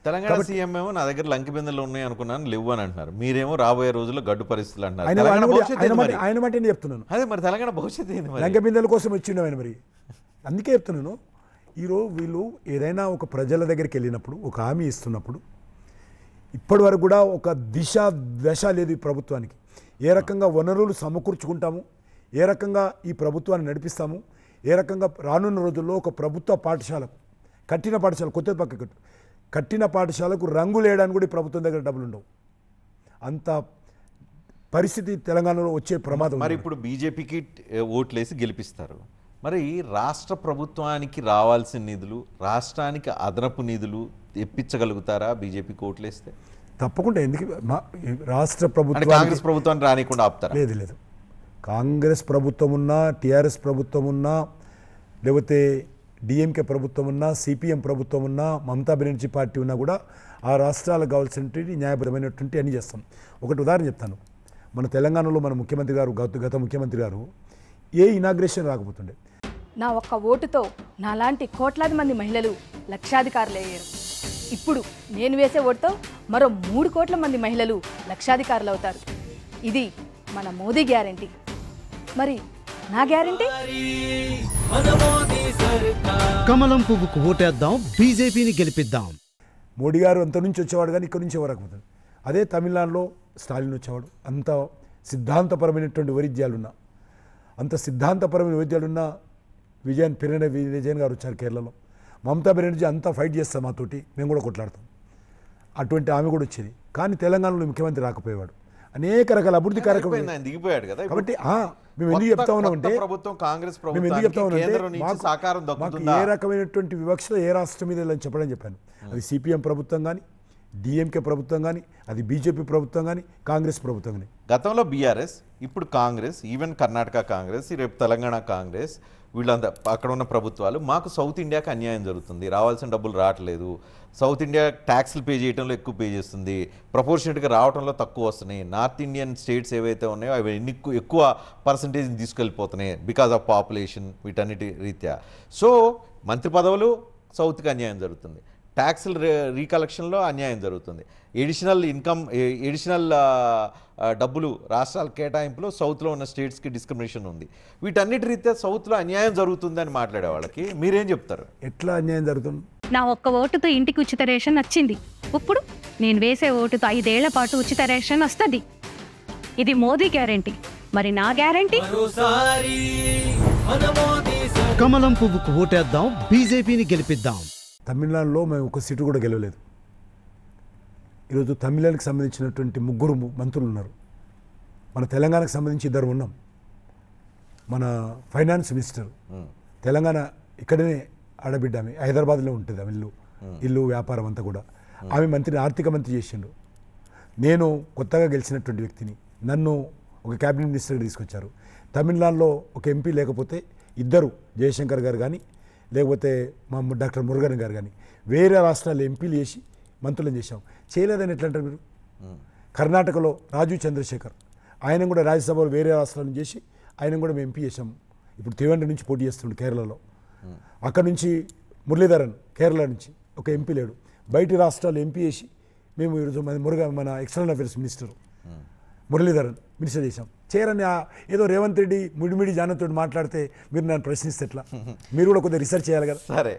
Telangana CM ఏమో నా దగ్గర లంకి బిందెలు ఉన్నాయి అనుకున్నాను లేవు అని అంటున్నారు. మీరేమో రాబోయే రోజుల్లో గడ్డు పరిస్థితులు అంటున్నారు. ఆయన మాట చెప్తున్నాను. అదే మరి తెలంగాణ భవిష్యత్తు ఏంది? లంక బిందెల కోసం వచ్చిండు ఆయన. మరి అందుకే చెప్తున్నాను, ఈరోజు వీళ్ళు ఏదైనా ఒక ప్రజల దగ్గరికి వెళ్ళినప్పుడు ఒక హామీ ఇస్తున్నప్పుడు ఇప్పటి వరకు కూడా ఒక దశ లేదు ఈ ప్రభుత్వానికి. ఏ రకంగా వనరులు సమకూర్చుకుంటాము, ఏ రకంగా ఈ ప్రభుత్వాన్ని నడిపిస్తాము, ఏ రకంగా రానున్న రోజుల్లో ఒక ప్రభుత్వ పాఠశాలకు కట్టిన పాఠశాల కొత్త పక్క కట్టిన పాఠశాలకు రంగులు వేయడానికి కూడా ఈ ప్రభుత్వం దగ్గర డబ్బులు ఉండవు. అంత పరిస్థితి తెలంగాణలో వచ్చే ప్రమాదం. మరి ఇప్పుడు బీజేపీకి ఓట్లేసి గెలిపిస్తారు, మరి రాష్ట్ర ప్రభుత్వానికి రావాల్సిన నిధులు, రాష్ట్రానికి అదనపు నిధులు తెప్పించగలుగుతారా బీజేపీకి ఓట్లేస్తే? తప్పకుండా. ఎందుకు రాష్ట్ర ప్రభుత్వం కాంగ్రెస్ ప్రభుత్వాన్ని రానికుండా ఆపుతారా? లేదు లేదు, కాంగ్రెస్ ప్రభుత్వం ఉన్నా, టీఆర్ఎస్ ప్రభుత్వం ఉన్నా, లేకపోతే డిఎంకే ప్రభుత్వం ఉన్నా, సిపిఎం ప్రభుత్వం ఉన్నా, మమతా బెనర్జీ పార్టీ ఉన్నా కూడా ఆ రాష్ట్రాలకు కావాల్సినటువంటి న్యాయబద్ధమైనటువంటి అన్ని చేస్తాం. ఒకటి ఉదాహరణ చెప్తాను. మన తెలంగాణలో మన ముఖ్యమంత్రి గారు గత ముఖ్యమంత్రి గారు ఏ ఇనాగ్రేషన్ రాకపోతుండే. నా ఒక్క ఓటుతో నాలాంటి కోట్లాది మంది మహిళలు లక్షాధికారులయ్యారు. ఇప్పుడు నేను వేసే ఓటుతో మరో 3 కోట్ల మంది మహిళలు లక్షాధికారులు అవుతారు. ఇది మన మోదీ గ్యారంటీ. మరి నా గ్యారంటీ? కమలం పువ్వుకు ఓటేద్దాం, బీజేపీని గెలిపిద్దాం. మోడీ గారు అంత నుంచి వచ్చేవాడు కానీ ఇక్కడ నుంచి ఎవరాకపోతాడు. అదే తమిళనాడులో స్టాలిన్ వచ్చేవాడు. అంత సిద్ధాంతపరమైనటువంటి వైవిధ్యాలున్నా, అంత సిద్ధాంతపరమైన వైవిధ్యాలున్న విజయన్ గారు వచ్చారు కేరళలో. మమతా బెనర్జీ అంతా ఫైట్ చేస్తాం మాతోటి, మేము కూడా కొట్లాడతాం. అటువంటి ఆమె కూడా వచ్చేది. కానీ తెలంగాణలో ముఖ్యమంత్రి రాకపోయేవాడు. అనేక రకాల అభివృద్ధి కార్యక్రమాలు దిగిపోయాడు కదా. కాబట్టి మేము ఎందుకు చెప్తా ఉన్నామంటే, మేము ఎందుకు చెప్తా ఉన్నామంటే మాకు ఏ రకమైనటువంటి వివక్షలో ఏ రాష్ట్రం మీద అని చెప్పాను. అది సిపిఎం ప్రభుత్వం కానీ, డిఎంకే ప్రభుత్వం కానీ, అది బీజేపీ ప్రభుత్వం కానీ, కాంగ్రెస్ ప్రభుత్వం కానీ. గతంలో బీఆర్ఎస్, ఇప్పుడు కాంగ్రెస్, ఈవెన్ కర్ణాటక కాంగ్రెస్, రేపు తెలంగాణ కాంగ్రెస్, వీళ్ళంతా అక్కడ ఉన్న ప్రభుత్వాలు మాకు సౌత్ ఇండియాకి అన్యాయం జరుగుతుంది, రావాల్సిన డబ్బులు రావట్లేదు, సౌత్ ఇండియా ట్యాక్స్లు పే చేయడంలో ఎక్కువ పే చేస్తుంది, ప్రపోర్షనేట్గా రావడంలో తక్కువ వస్తున్నాయి, నార్త్ ఇండియన్ స్టేట్స్ ఏవైతే ఉన్నాయో అవి ఎక్కువ పర్సంటేజ్ తీసుకెళ్ళిపోతున్నాయి బికాజ్ ఆఫ్ పాపులేషన్, వీటన్నిటి రీత్యా. సో మంత్రి పదవులు సౌత్కి అన్యాయం జరుగుతుంది, ట్యాక్స్ల రీకలెక్షన్లో అన్యాయం జరుగుతుంది, ఎడిషనల్ డబ్బులు రాష్ట్రాల కేటాయింపులో సౌత్లో ఉన్న స్టేట్స్కి డిస్క్రిమినేషన్ ఉంది. వీటన్నిటి రీత్యా సౌత్లో అన్యాయం జరుగుతుందని మాట్లాడే వాళ్ళకి మీరేం చెప్తారు? ఎట్లా అన్యాయం జరుగుతుంది? నా ఒక్క ఓటుతో ఇంటికి ఉచిత రేషన్ వచ్చింది. ఇప్పుడు నేను వేసే ఓటుతో 5 ఏళ్ల పాటు ఉచిత రేషన్ వస్తుంది. ఇది మోదీ గ్యారంటీ. మరి నా గ్యారంటీ? కమలం పువ్వుకు ఓటేద్దాం, బీజేపీని గెలిపిద్దాం. తమిళనాడులో మేము ఒక సీటు కూడా గెలవలేదు. ఈరోజు తమిళనాడుకి సంబంధించినటువంటి 3 మంత్రులు ఉన్నారు. మన తెలంగాణకు సంబంధించి 2 ఉన్నాం. మన ఫైనాన్స్ మినిస్టర్ తెలంగాణ ఇక్కడనే ఆడబిడ్డ, ఆమె హైదరాబాద్లో ఉంటుంది. ఆమె ఇల్లు వ్యాపారం అంతా కూడా. ఆమె మంత్రిని ఆర్థిక మంత్రి చేసిండు. నేను కొత్తగా గెలిచినటువంటి వ్యక్తిని, నన్ను ఒక క్యాబినెట్ మినిస్టర్గా తీసుకొచ్చారు. తమిళనాడులో ఒక ఎంపీ లేకపోతే 2 జయశంకర్ గారు కానీ, లేకపోతే మా డాక్టర్ మురుగన్ గారు కానీ వేరే రాష్ట్రాల్లో ఎంపీలు చేసి మంత్రులను చేశాం. చేయలేదని ఎట్లా అంటారు మీరు? కర్ణాటకలో రాజీవ్ చంద్రశేఖర్, ఆయన కూడా రాజ్యసభలో వేరే రాష్ట్రాలను చేసి ఆయన కూడా మేము ఎంపీ చేశాం. ఇప్పుడు తిరువనంతపురం నుంచి పోటీ చేస్తుండే కేరళలో. అక్కడ నుంచి మురళీధరన్ కేరళ నుంచి ఒక ఎంపీ లేడు. బయటి రాష్ట్రాలు ఎంపీ చేసి మేము ఈరోజు మన external affairs minister Muraleedharan minister చేశాం. చేయరని ఏదో రేవంత్ రెడ్డి ముడిమిడి జానతో మాట్లాడితే మీరు నన్ను ప్రశ్నిస్తే ఎట్లా? మీరు కూడా కొద్దిగా రీసెర్చ్ చేయాలి కదా. సరే.